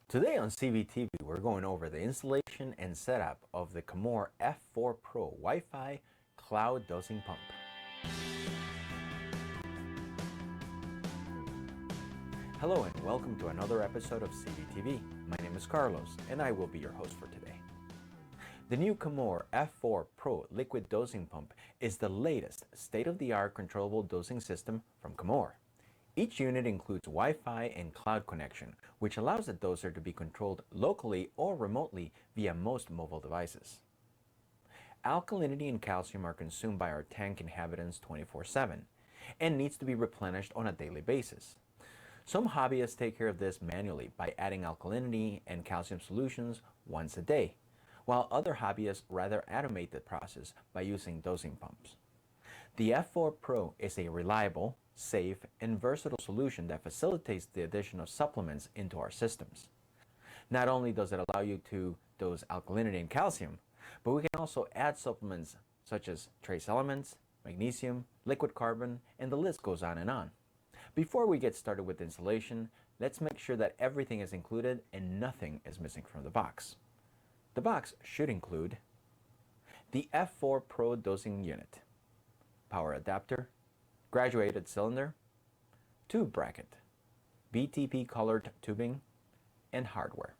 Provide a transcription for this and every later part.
Today on CVTV, we're going over the installation and setup of the Kamoer F4 Pro Wi-Fi cloud dosing pump. Hello and welcome to another episode of CVTV. My name is Carlos and I will be your host for today. The new Kamoer F4 Pro liquid dosing pump is the latest state-of-the-art controllable dosing system from Kamoer. Each unit includes Wi-Fi and cloud connection, which allows the doser to be controlled locally or remotely via most mobile devices. Alkalinity and calcium are consumed by our tank inhabitants 24/7 and needs to be replenished on a daily basis. Some hobbyists take care of this manually by adding alkalinity and calcium solutions once a day, while other hobbyists rather automate the process by using dosing pumps. The F4 Pro is a reliable, safe, and versatile solution that facilitates the addition of supplements into our systems. Not only does it allow you to dose alkalinity and calcium, but we can also add supplements such as trace elements, magnesium, liquid carbon, and the list goes on and on. Before we get started with the installation, let's make sure that everything is included and nothing is missing from the box. The box should include the F4 Pro dosing unit, power adapter, graduated cylinder, tube bracket, BTP colored tubing, and hardware.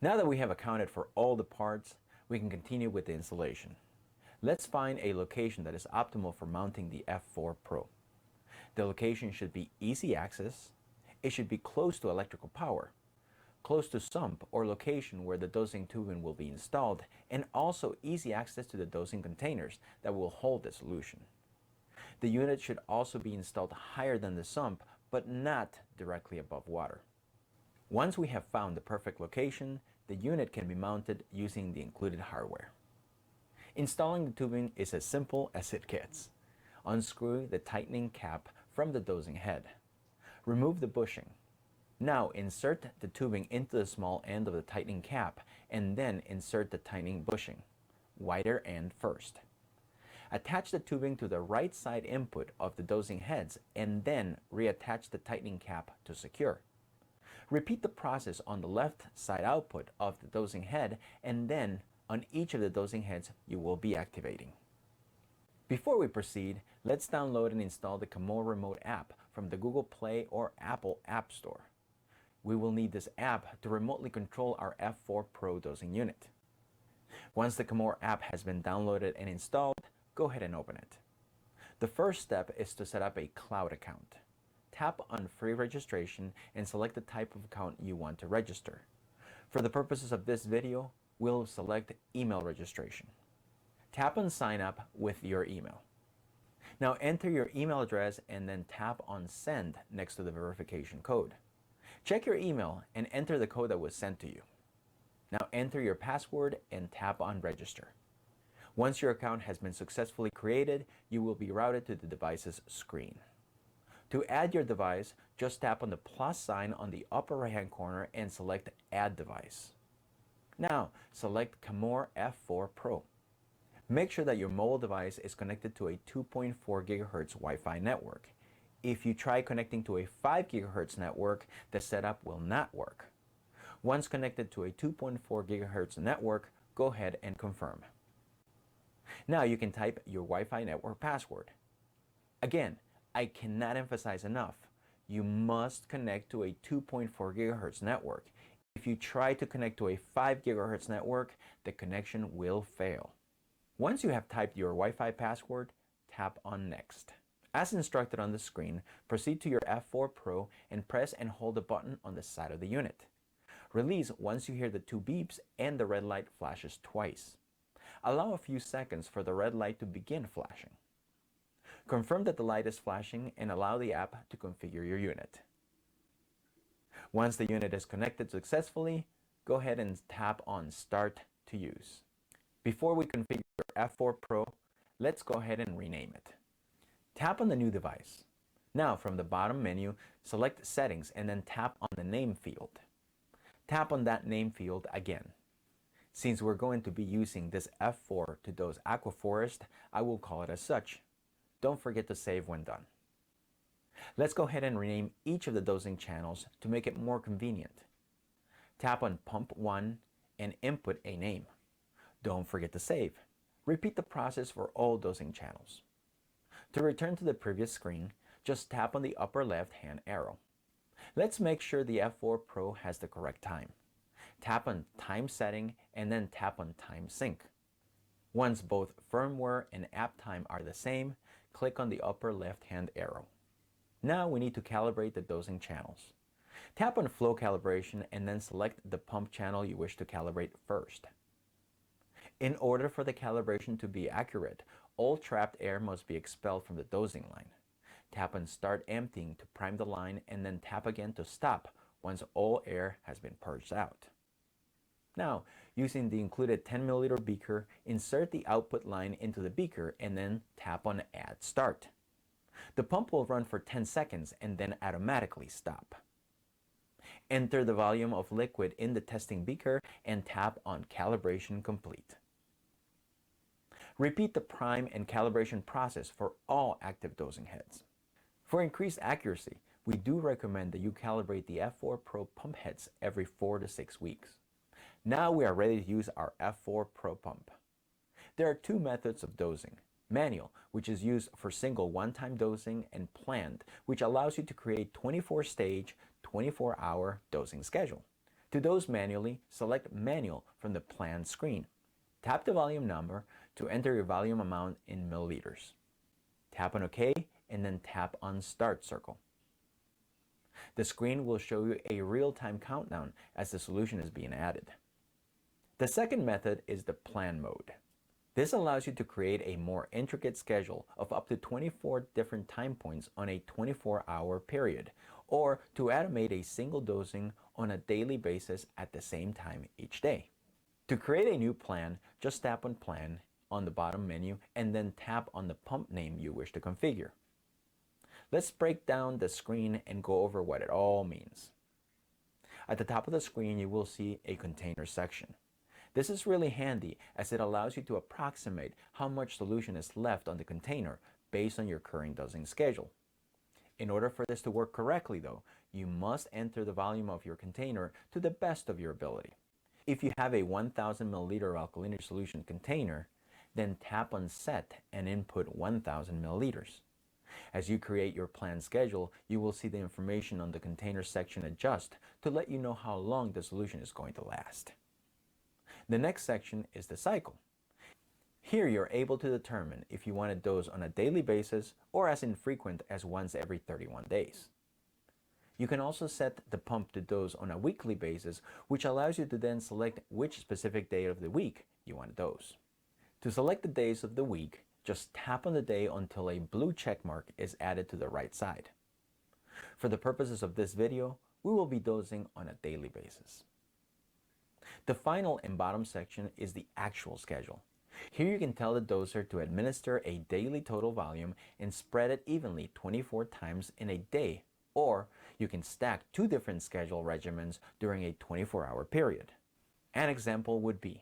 Now that we have accounted for all the parts, we can continue with the installation. Let's find a location that is optimal for mounting the F4 Pro. The location should be easy access, it should be close to electrical power, close to sump or location where the dosing tubing will be installed, and also easy access to the dosing containers that will hold the solution. The unit should also be installed higher than the sump, but not directly above water. Once we have found the perfect location, the unit can be mounted using the included hardware. Installing the tubing is as simple as it gets. Unscrew the tightening cap from the dosing head. Remove the bushing. Now insert the tubing into the small end of the tightening cap and then insert the tightening bushing, wider end first. Attach the tubing to the right side input of the dosing heads and then reattach the tightening cap to secure. Repeat the process on the left side output of the dosing head and then on each of the dosing heads you will be activating. Before we proceed, let's download and install the Kamoer Remote app from the Google Play or Apple App Store. We will need this app to remotely control our F4 Pro dosing unit. Once the Kamoer app has been downloaded and installed, go ahead and open it. The first step is to set up a cloud account. Tap on free registration and select the type of account you want to register. For the purposes of this video, we'll select email registration. Tap on sign up with your email. Now enter your email address and then tap on send next to the verification code. Check your email and enter the code that was sent to you. Now enter your password and tap on register. Once your account has been successfully created, you will be routed to the device's screen. To add your device, just tap on the plus sign on the upper right-hand corner and select Add Device. Now, select Kamoer F4 Pro. Make sure that your mobile device is connected to a 2.4 GHz Wi-Fi network. If you try connecting to a 5 GHz network, the setup will not work. Once connected to a 2.4 GHz network, go ahead and confirm. Now you can type your Wi-Fi network password. Again, I cannot emphasize enough, you must connect to a 2.4 GHz network. If you try to connect to a 5 GHz network, the connection will fail. Once you have typed your Wi-Fi password, tap on Next. As instructed on the screen, proceed to your F4 Pro and press and hold the button on the side of the unit. Release once you hear the two beeps and the red light flashes twice. Allow a few seconds for the red light to begin flashing. Confirm that the light is flashing and allow the app to configure your unit. Once the unit is connected successfully, go ahead and tap on Start to Use. Before we configure your F4 Pro, let's go ahead and rename it. Tap on the new device. Now from the bottom menu, select Settings and then tap on the name field. Tap on that name field again. Since we're going to be using this F4 to dose Aquaforest, I will call it as such. Don't forget to save when done. Let's go ahead and rename each of the dosing channels to make it more convenient. Tap on Pump 1 and input a name. Don't forget to save. Repeat the process for all dosing channels. To return to the previous screen, just tap on the upper left-hand arrow. Let's make sure the F4 Pro has the correct time. Tap on Time Setting and then tap on Time Sync. Once both firmware and app time are the same, click on the upper left-hand arrow. Now we need to calibrate the dosing channels. Tap on Flow Calibration and then select the pump channel you wish to calibrate first. In order for the calibration to be accurate, all trapped air must be expelled from the dosing line. Tap on Start Emptying to prime the line and then tap again to stop once all air has been purged out. Now, using the included 10 milliliter beaker, insert the output line into the beaker and then tap on Add Start. The pump will run for 10 seconds and then automatically stop. Enter the volume of liquid in the testing beaker and tap on Calibration Complete. Repeat the prime and calibration process for all active dosing heads. For increased accuracy, we do recommend that you calibrate the F4 Pro pump heads every 4 to 6 weeks. Now we are ready to use our F4 Pro pump. There are two methods of dosing: manual, which is used for single one-time dosing, and planned, which allows you to create 24-stage, 24-hour dosing schedule. To dose manually, select Manual from the planned screen. Tap the volume number to enter your volume amount in milliliters. Tap on OK and then tap on Start Circle. The screen will show you a real-time countdown as the solution is being added. The second method is the plan mode. This allows you to create a more intricate schedule of up to 24 different time points on a 24-hour period, or to automate a single dosing on a daily basis at the same time each day. To create a new plan, just tap on Plan on the bottom menu and then tap on the pump name you wish to configure. Let's break down the screen and go over what it all means. At the top of the screen, you will see a container section. This is really handy as it allows you to approximate how much solution is left on the container based on your current dosing schedule. In order for this to work correctly though, you must enter the volume of your container to the best of your ability. If you have a 1000 milliliter alkalinity solution container, then tap on Set and input 1000 milliliters. As you create your planned schedule, you will see the information on the container section adjust to let you know how long the solution is going to last. The next section is the cycle. Here you're able to determine if you want to dose on a daily basis or as infrequent as once every 31 days. You can also set the pump to dose on a weekly basis, which allows you to then select which specific day of the week you want to dose. To select the days of the week, just tap on the day until a blue check mark is added to the right side. For the purposes of this video, we will be dosing on a daily basis. The final and bottom section is the actual schedule. Here you can tell the doser to administer a daily total volume and spread it evenly 24 times in a day, or you can stack two different schedule regimens during a 24-hour period. An example would be,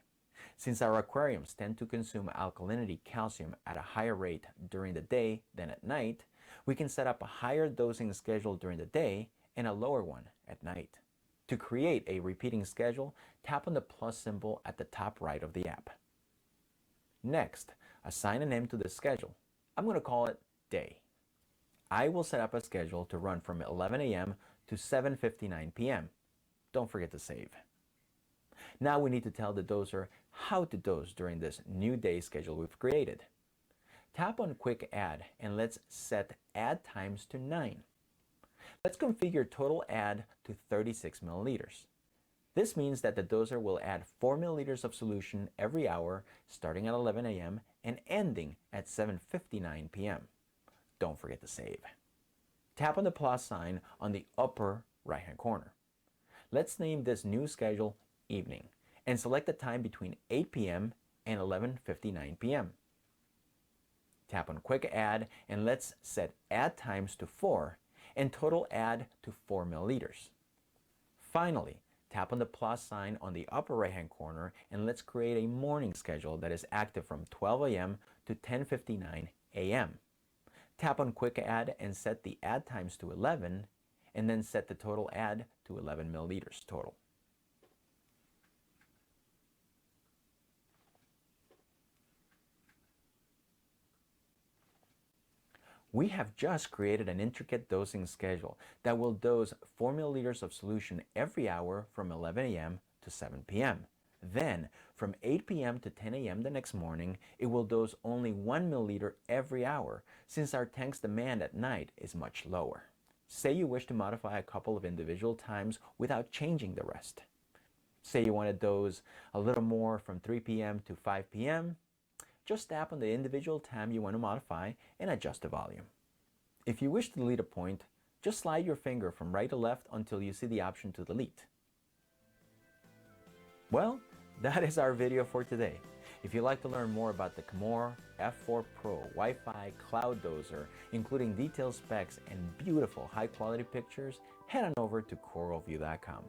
since our aquariums tend to consume alkalinity calcium at a higher rate during the day than at night, we can set up a higher dosing schedule during the day and a lower one at night. To create a repeating schedule, tap on the plus symbol at the top right of the app. Next, assign a name to the schedule. I'm going to call it Day. I will set up a schedule to run from 11 a.m. to 7:59 p.m. Don't forget to save. Now we need to tell the doser how to dose during this new day schedule we've created. Tap on Quick Add and let's set add times to 9. Let's configure total add to 36 milliliters. This means that the doser will add 4 milliliters of solution every hour starting at 11 a.m. and ending at 7:59 p.m. Don't forget to save. Tap on the plus sign on the upper right-hand corner. Let's name this new schedule Evening and select the time between 8 p.m. and 11:59 p.m. Tap on Quick Add and let's set add times to 4 and total add to 4 milliliters. Finally, tap on the plus sign on the upper right-hand corner and let's create a morning schedule that is active from 12 a.m. to 10:59 a.m. Tap on Quick Add and set the add times to 11 and then set the total add to 11 milliliters total. We have just created an intricate dosing schedule that will dose 4 milliliters of solution every hour from 11 a.m. to 7 p.m. Then, from 8 p.m. to 10 a.m. the next morning, it will dose only 1 milliliter every hour, since our tank's demand at night is much lower. Say you wish to modify a couple of individual times without changing the rest. Say you want to dose a little more from 3 p.m. to 5 p.m., just tap on the individual time you want to modify and adjust the volume. If you wish to delete a point, just slide your finger from right to left until you see the option to delete. Well, that is our video for today. If you'd like to learn more about the Kamoer F4 Pro Wi-Fi Cloud Doser, including detailed specs and beautiful high-quality pictures, head on over to coralview.com.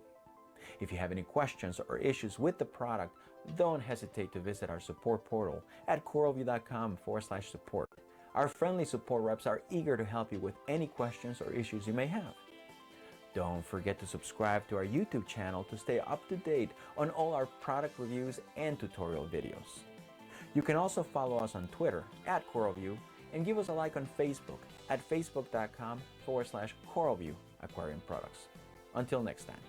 If you have any questions or issues with the product, don't hesitate to visit our support portal at coralview.com/support. Our friendly support reps are eager to help you with any questions or issues you may have. Don't forget to subscribe to our YouTube channel to stay up to date on all our product reviews and tutorial videos. You can also follow us on Twitter at CoralView and give us a like on Facebook at facebook.com/CoralView Aquarium Products. Until next time.